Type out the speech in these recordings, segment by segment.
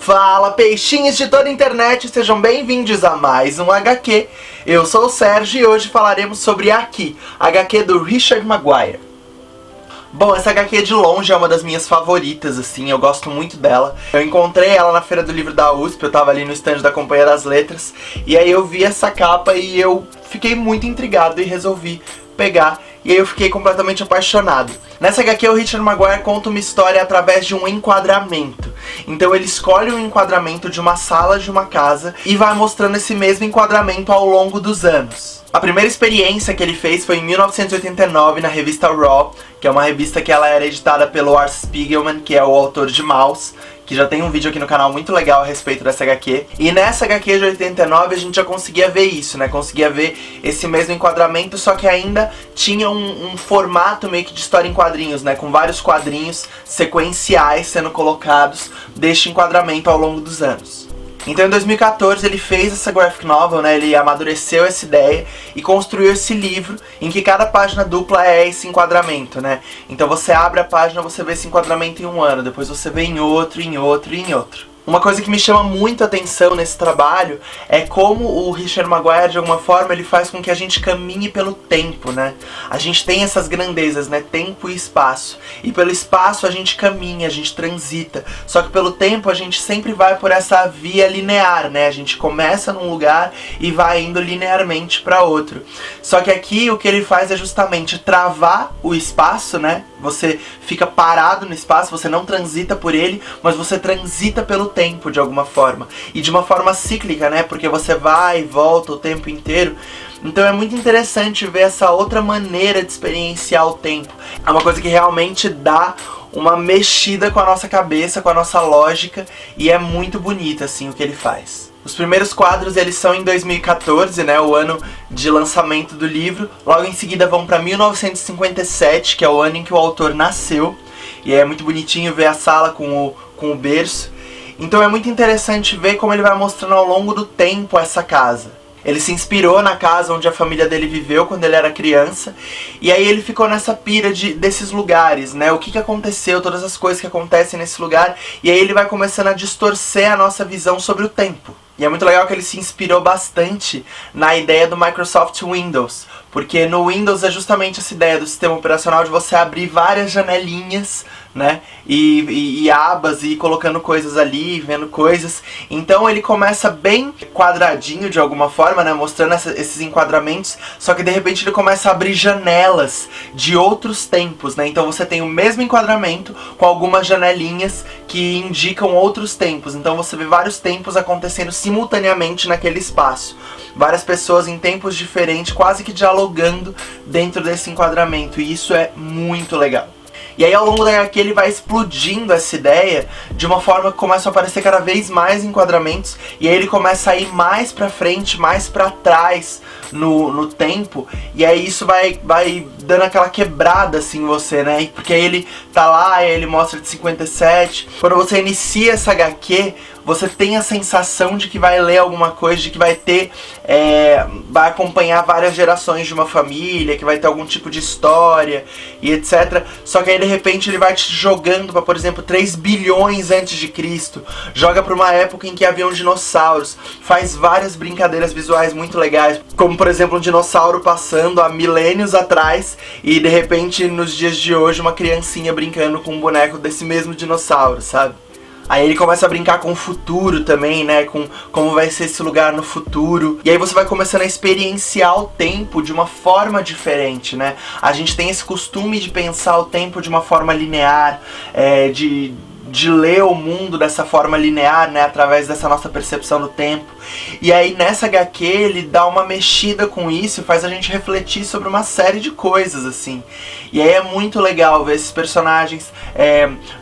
Fala, peixinhos de toda a internet, sejam bem-vindos a mais um HQ. Eu sou o Sérgio e hoje falaremos sobre Aqui, HQ do Richard Maguire. Bom, essa HQ de longe é uma das minhas favoritas, assim, eu gosto muito dela. Eu encontrei ela na Feira do Livro da USP, eu tava ali no stand da Companhia das Letras, e aí eu vi essa capa e eu fiquei muito intrigado e resolvi pegar, e aí eu fiquei completamente apaixonado. Nessa HQ o Richard Maguire conta uma história através de um enquadramento. Então ele escolhe um enquadramento de uma sala de uma casa e vai mostrando esse mesmo enquadramento ao longo dos anos. A primeira experiência que ele fez foi em 1989 na revista Raw, que é uma revista que ela era editada pelo Art Spiegelman, que é o autor de Maus, que já tem um vídeo aqui no canal muito legal a respeito dessa HQ. E nessa HQ de 89 a gente já conseguia ver isso, né? Conseguia ver esse mesmo enquadramento, só que ainda tinha um formato meio que de história em quadrinhos, né? Com vários quadrinhos sequenciais sendo colocados deste enquadramento ao longo dos anos. Então em 2014 ele fez essa graphic novel, né? Ele amadureceu essa ideia e construiu esse livro em que cada página dupla é esse enquadramento, né? Então você abre a página, você vê esse enquadramento em um ano, depois você vê em outro, em outro e em outro. Uma coisa que me chama muito a atenção nesse trabalho é como o Richard Maguire, de alguma forma, ele faz com que a gente caminhe pelo tempo, né? A gente tem essas grandezas, né? Tempo e espaço. E pelo espaço a gente caminha, a gente transita. Só que pelo tempo a gente sempre vai por essa via linear, né? A gente começa num lugar e vai indo linearmente para outro. Só que aqui o que ele faz é justamente travar o espaço, né? Você fica parado no espaço, você não transita por ele, mas você transita pelo tempo de alguma forma. E de uma forma cíclica, né? Porque você vai e volta o tempo inteiro. Então é muito interessante ver essa outra maneira de experienciar o tempo. É uma coisa que realmente dá uma mexida com a nossa cabeça, com a nossa lógica, e é muito bonito assim o que ele faz. Os primeiros quadros eles são em 2014, né, o ano de lançamento do livro. Logo em seguida vão para 1957, que é o ano em que o autor nasceu. E é muito bonitinho ver a sala com o berço. Então é muito interessante ver como ele vai mostrando ao longo do tempo essa casa. Ele se inspirou na casa onde a família dele viveu quando ele era criança. E aí ele ficou nessa pira desses lugares, né? O que aconteceu, todas as coisas que acontecem nesse lugar. E aí ele vai começando a distorcer a nossa visão sobre o tempo. E é muito legal que ele se inspirou bastante na ideia do Microsoft Windows. Porque no Windows é justamente essa ideia do sistema operacional de você abrir várias janelinhas, né? E abas e ir colocando coisas ali, vendo coisas. Então ele começa bem quadradinho de alguma forma, né? Mostrando esses enquadramentos. Só que de repente ele começa a abrir janelas de outros tempos, né? Então você tem o mesmo enquadramento com algumas janelinhas que indicam outros tempos. Então você vê vários tempos acontecendo simultaneamente naquele espaço. Várias pessoas em tempos diferentes, quase que dialogando dentro desse enquadramento. E isso é muito legal. E aí ao longo da HQ ele vai explodindo essa ideia de uma forma que começam a aparecer cada vez mais enquadramentos. E aí ele começa a ir mais pra frente, mais pra trás no tempo. E aí isso vai dando aquela quebrada assim em você, né? Porque aí ele tá lá, aí ele mostra de 57. Quando você inicia essa HQ, você tem a sensação de que vai ler alguma coisa, de que vai ter, vai acompanhar várias gerações de uma família, que vai ter algum tipo de história e etc. Só que aí de repente ele vai te jogando para, por exemplo, 3 bilhões antes de Cristo, joga para uma época em que haviam dinossauros, faz várias brincadeiras visuais muito legais, como por exemplo um dinossauro passando há milênios atrás e de repente nos dias de hoje uma criancinha brincando com um boneco desse mesmo dinossauro, sabe? Aí ele começa a brincar com o futuro também, né? Com como vai ser esse lugar no futuro. E aí você vai começando a experienciar o tempo de uma forma diferente, né? A gente tem esse costume de pensar o tempo de uma forma linear, de ler o mundo dessa forma linear, né, através dessa nossa percepção do tempo. E aí nessa HQ ele dá uma mexida com isso e faz a gente refletir sobre uma série de coisas, assim. E aí é muito legal ver esses personagens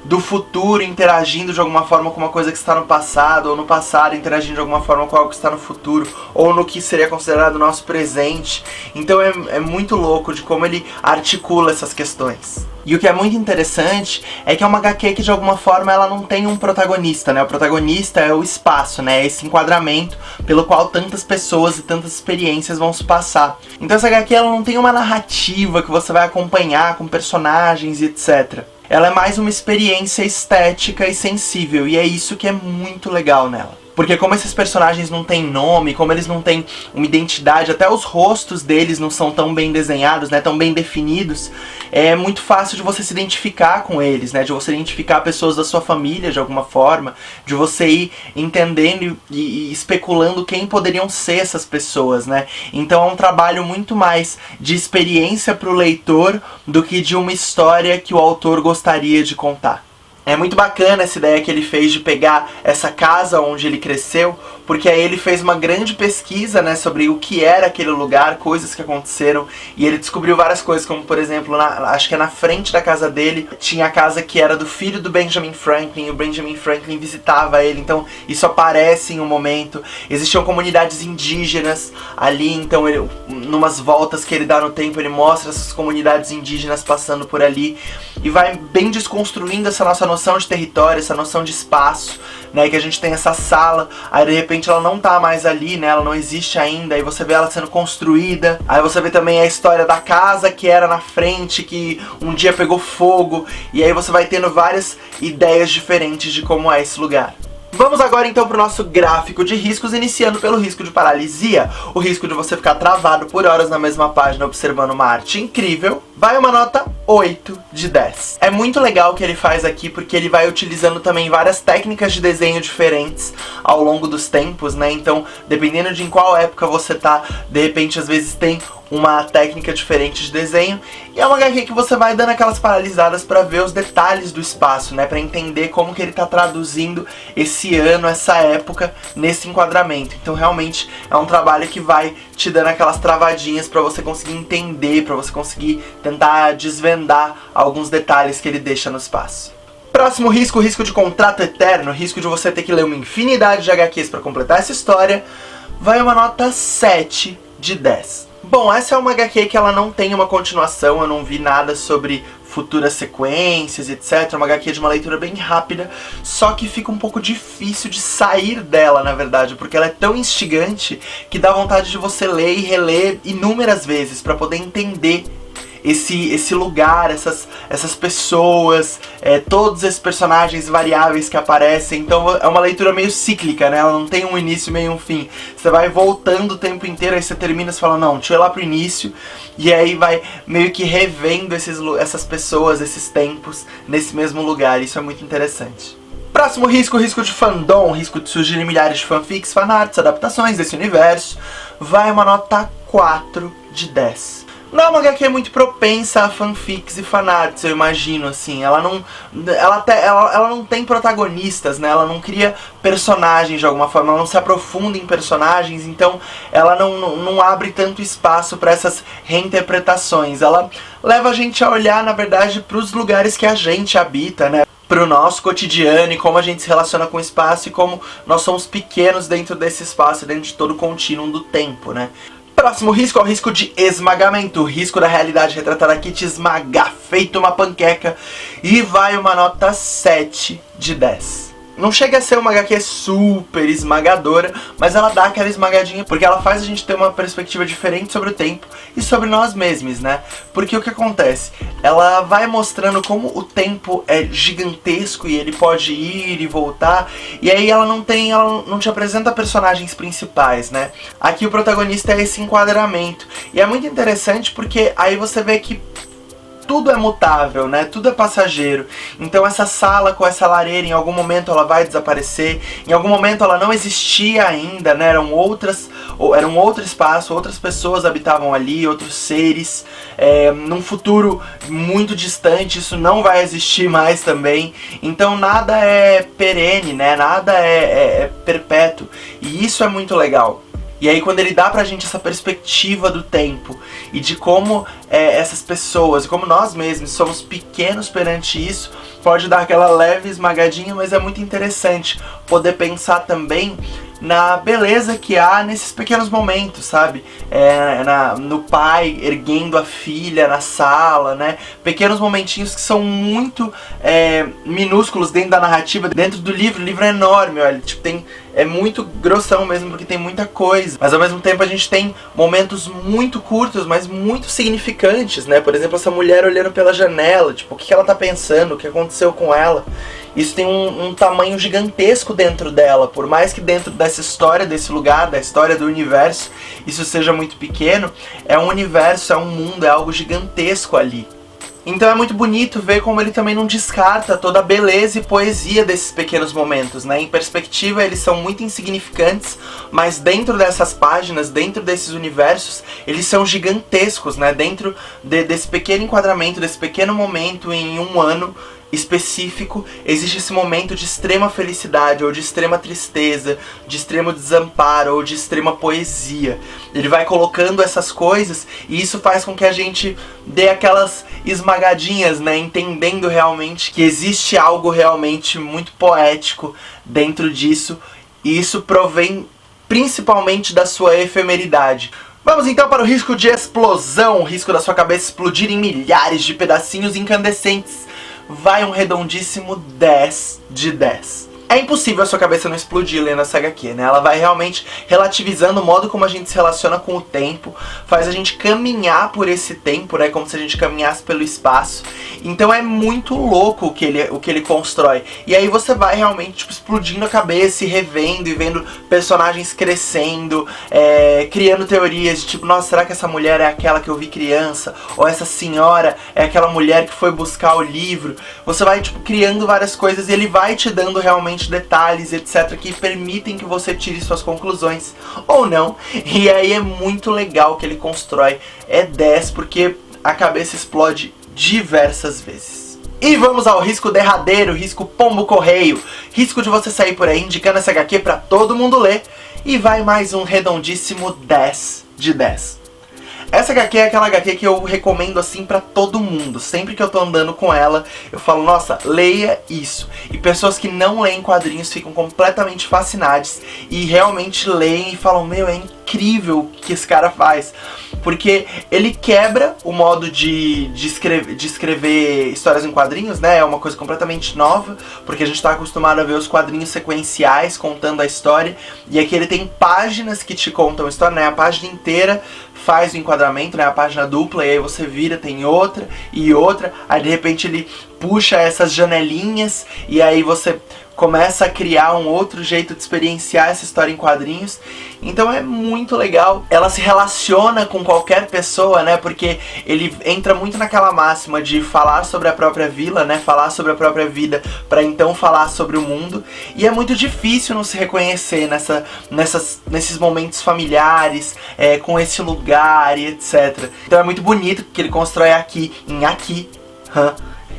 do futuro interagindo de alguma forma com uma coisa que está no passado, ou no passado interagindo de alguma forma com algo que está no futuro, ou no que seria considerado o nosso presente. Então é muito louco de como ele articula essas questões. E o que é muito interessante é que é uma HQ que de alguma forma ela não tem um protagonista, né? O protagonista é o espaço, né? É esse enquadramento pelo qual tantas pessoas e tantas experiências vão se passar. Então essa HQ ela não tem uma narrativa que você vai acompanhar com personagens e etc. Ela é mais uma experiência estética e sensível, e é isso que é muito legal nela. Porque como esses personagens não têm nome, como eles não têm uma identidade, até os rostos deles não são tão bem desenhados, né, tão bem definidos, é muito fácil de você se identificar com eles, né, de você identificar pessoas da sua família de alguma forma, de você ir entendendo e especulando quem poderiam ser essas pessoas, né. Então é um trabalho muito mais de experiência para o leitor do que de uma história que o autor gostaria de contar. É muito bacana essa ideia que ele fez de pegar essa casa onde ele cresceu, porque aí ele fez uma grande pesquisa, né, sobre o que era aquele lugar, coisas que aconteceram, e ele descobriu várias coisas, como por exemplo, acho que é na frente da casa dele, tinha a casa que era do filho do Benjamin Franklin, e o Benjamin Franklin visitava ele, então isso aparece em um momento. Existiam comunidades indígenas ali, então ele, numas voltas que ele dá no tempo, ele mostra essas comunidades indígenas passando por ali, e vai bem desconstruindo essa nossa noção de território, essa noção de espaço, né, que a gente tem essa sala, aí de repente ela não tá mais ali, né, ela não existe ainda, aí você vê ela sendo construída, aí você vê também a história da casa que era na frente, que um dia pegou fogo, e aí você vai tendo várias ideias diferentes de como é esse lugar. Vamos agora então para o nosso gráfico de riscos, iniciando pelo risco de paralisia, o risco de você ficar travado por horas na mesma página observando uma arte incrível. Vai uma nota 8 de 10. É muito legal o que ele faz aqui, porque ele vai utilizando também várias técnicas de desenho diferentes ao longo dos tempos, né? Então, dependendo de em qual época você tá, de repente às vezes tem uma técnica diferente de desenho, e é uma HQ que você vai dando aquelas paralisadas pra ver os detalhes do espaço, né, pra entender como que ele tá traduzindo esse ano, essa época, nesse enquadramento. Então realmente é um trabalho que vai te dando aquelas travadinhas pra você conseguir entender, pra você conseguir tentar desvendar alguns detalhes que ele deixa no espaço. Próximo risco, o risco de contrato eterno, o risco de você ter que ler uma infinidade de HQs pra completar essa história, vai uma nota 7 de 10. Bom, essa é uma HQ que ela não tem uma continuação, eu não vi nada sobre futuras sequências, etc. É uma HQ de uma leitura bem rápida, só que fica um pouco difícil de sair dela, na verdade, porque ela é tão instigante que dá vontade de você ler e reler inúmeras vezes para poder entender esse lugar, essas pessoas, todos esses personagens variáveis que aparecem. Então é uma leitura meio cíclica, né? Ela não tem um início, meio um fim. Você vai voltando o tempo inteiro, aí você termina e fala, não, deixa eu ir lá pro início. E aí vai meio que revendo essas pessoas, esses tempos, nesse mesmo lugar. Isso é muito interessante. Próximo risco, o risco de fandom, o risco de surgirem milhares de fanfics, fanarts, adaptações desse universo. Vai uma nota 4 de 10. Não é uma HQ muito propensa a fanfics e fanarts, eu imagino, assim. Ela não tem protagonistas, né? Ela não cria personagens de alguma forma, ela não se aprofunda em personagens, então ela não abre tanto espaço para essas reinterpretações. Ela leva a gente a olhar, na verdade, para os lugares que a gente habita, né? Para o nosso cotidiano e como a gente se relaciona com o espaço e como nós somos pequenos dentro desse espaço, dentro de todo o contínuo do tempo, né? Próximo risco é o risco de esmagamento, o risco da realidade retratada aqui te esmagar, feito uma panqueca, e vai uma nota 7 de 10. Não chega a ser uma HQ super esmagadora, mas ela dá aquela esmagadinha, porque ela faz a gente ter uma perspectiva diferente sobre o tempo e sobre nós mesmos, né? Porque o que acontece? Ela vai mostrando como o tempo é gigantesco e ele pode ir e voltar, e aí ela não te apresenta personagens principais, né? Aqui o protagonista é esse enquadramento, e é muito interessante porque aí você vê que tudo é mutável, né? Tudo é passageiro. Então essa sala com essa lareira, em algum momento ela vai desaparecer, em algum momento ela não existia ainda, né? Era um outro espaço, outras pessoas habitavam ali, outros seres. Num futuro muito distante isso não vai existir mais também. Então nada é perene, né? Nada é perpétuo. E isso é muito legal. E aí quando ele dá pra gente essa perspectiva do tempo e de como essas pessoas, e como nós mesmos somos pequenos perante isso, pode dar aquela leve esmagadinha, mas é muito interessante poder pensar também na beleza que há nesses pequenos momentos, sabe? No pai erguendo a filha na sala, né? Pequenos momentinhos que são muito minúsculos dentro da narrativa, dentro do livro. O livro é enorme, olha, tipo, é muito grossão mesmo, porque tem muita coisa. Mas ao mesmo tempo a gente tem momentos muito curtos, mas muito significantes, né? Por exemplo, essa mulher olhando pela janela, tipo, o que ela tá pensando, o que aconteceu com ela. Isso tem um tamanho gigantesco dentro dela, por mais que dentro dessa história, desse lugar, da história do universo, isso seja muito pequeno, é um universo, é um mundo, é algo gigantesco ali. Então é muito bonito ver como ele também não descarta toda a beleza e poesia desses pequenos momentos, né? Em perspectiva eles são muito insignificantes, mas dentro dessas páginas, dentro desses universos, eles são gigantescos, né? Dentro desse pequeno enquadramento, desse pequeno momento em um ano específico, existe esse momento de extrema felicidade, ou de extrema tristeza, de extremo desamparo, ou de extrema poesia. Ele vai colocando essas coisas, e isso faz com que a gente dê aquelas esmagadinhas, né, entendendo realmente que existe algo realmente muito poético dentro disso, e isso provém principalmente da sua efemeridade. Vamos então para o risco de explosão, o risco da sua cabeça explodir em milhares de pedacinhos incandescentes. Vai um redondíssimo 10 de 10. É impossível a sua cabeça não explodir lendo essa HQ, né? Ela vai realmente relativizando o modo como a gente se relaciona com o tempo, faz a gente caminhar por esse tempo, né? Como se a gente caminhasse pelo espaço. Então é muito louco o que ele constrói. E aí você vai realmente, tipo, explodindo a cabeça e revendo e vendo personagens crescendo, criando teorias de tipo, nossa, será que essa mulher é aquela que eu vi criança? Ou essa senhora é aquela mulher que foi buscar o livro? Você vai, tipo, criando várias coisas e ele vai te dando realmente detalhes, etc, que permitem que você tire suas conclusões, ou não. E aí é muito legal que ele constrói. É 10 porque a cabeça explode diversas vezes. E vamos ao risco derradeiro, risco pombo correio, risco de você sair por aí indicando essa HQ pra todo mundo ler. E vai mais um redondíssimo 10 de 10. Essa HQ é aquela HQ que eu recomendo assim pra todo mundo. Sempre que eu tô andando com ela, eu falo, nossa, leia isso. E pessoas que não leem quadrinhos ficam completamente fascinadas e realmente leem e falam, meu, é incrível o que esse cara faz. Porque ele quebra o modo de escrever histórias em quadrinhos, né? É uma coisa completamente nova, porque a gente tá acostumado a ver os quadrinhos sequenciais contando a história. E aqui ele tem páginas que te contam a história, né? A página inteira faz o enquadramento, né? A página dupla, e aí você vira, tem outra e outra. Aí de repente ele puxa essas janelinhas e aí você começa a criar um outro jeito de experienciar essa história em quadrinhos. Então é muito legal. Ela se relaciona com qualquer pessoa, né? Porque ele entra muito naquela máxima de falar sobre a própria vila, né? Falar sobre a própria vida para então falar sobre o mundo. E é muito difícil não se reconhecer nesses momentos familiares, com esse lugar e etc. Então é muito bonito que ele constrói aqui, em aqui.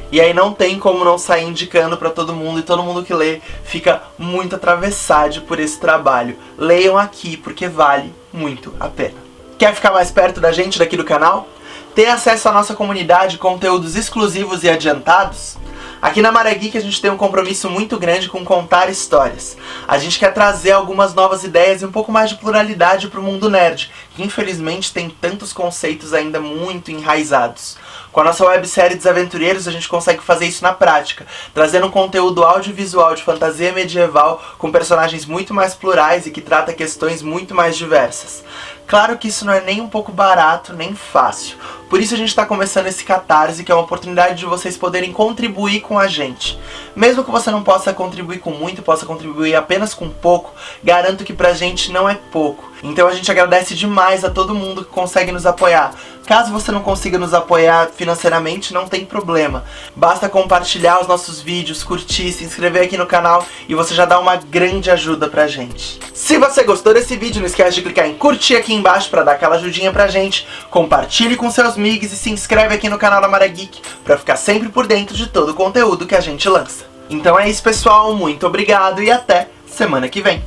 E aí não tem como não sair indicando pra todo mundo, e todo mundo que lê fica muito atravessado por esse trabalho. Leiam aqui, porque vale muito a pena. Quer ficar mais perto da gente daqui do canal? Ter acesso à nossa comunidade, conteúdos exclusivos e adiantados? Aqui na Maré Geek a gente tem um compromisso muito grande com contar histórias. A gente quer trazer algumas novas ideias e um pouco mais de pluralidade pro mundo nerd, que infelizmente tem tantos conceitos ainda muito enraizados. Com a nossa websérie Desaventureiros a gente consegue fazer isso na prática, trazendo um conteúdo audiovisual de fantasia medieval com personagens muito mais plurais e que trata questões muito mais diversas. Claro que isso não é nem um pouco barato, nem fácil. Por isso a gente está começando esse Catarse, que é uma oportunidade de vocês poderem contribuir com a gente. Mesmo que você não possa contribuir com muito, possa contribuir apenas com pouco, garanto que pra gente não é pouco. Então a gente agradece demais a todo mundo que consegue nos apoiar. Caso você não consiga nos apoiar financeiramente, não tem problema. Basta compartilhar os nossos vídeos, curtir, se inscrever aqui no canal e você já dá uma grande ajuda pra gente. Se você gostou desse vídeo, não esquece de clicar em curtir aqui embaixo pra dar aquela ajudinha pra gente. Compartilhe com seus migs e se inscreve aqui no canal da Maré Geek pra ficar sempre por dentro de todo o conteúdo que a gente lança. Então é isso, pessoal. Muito obrigado e até semana que vem.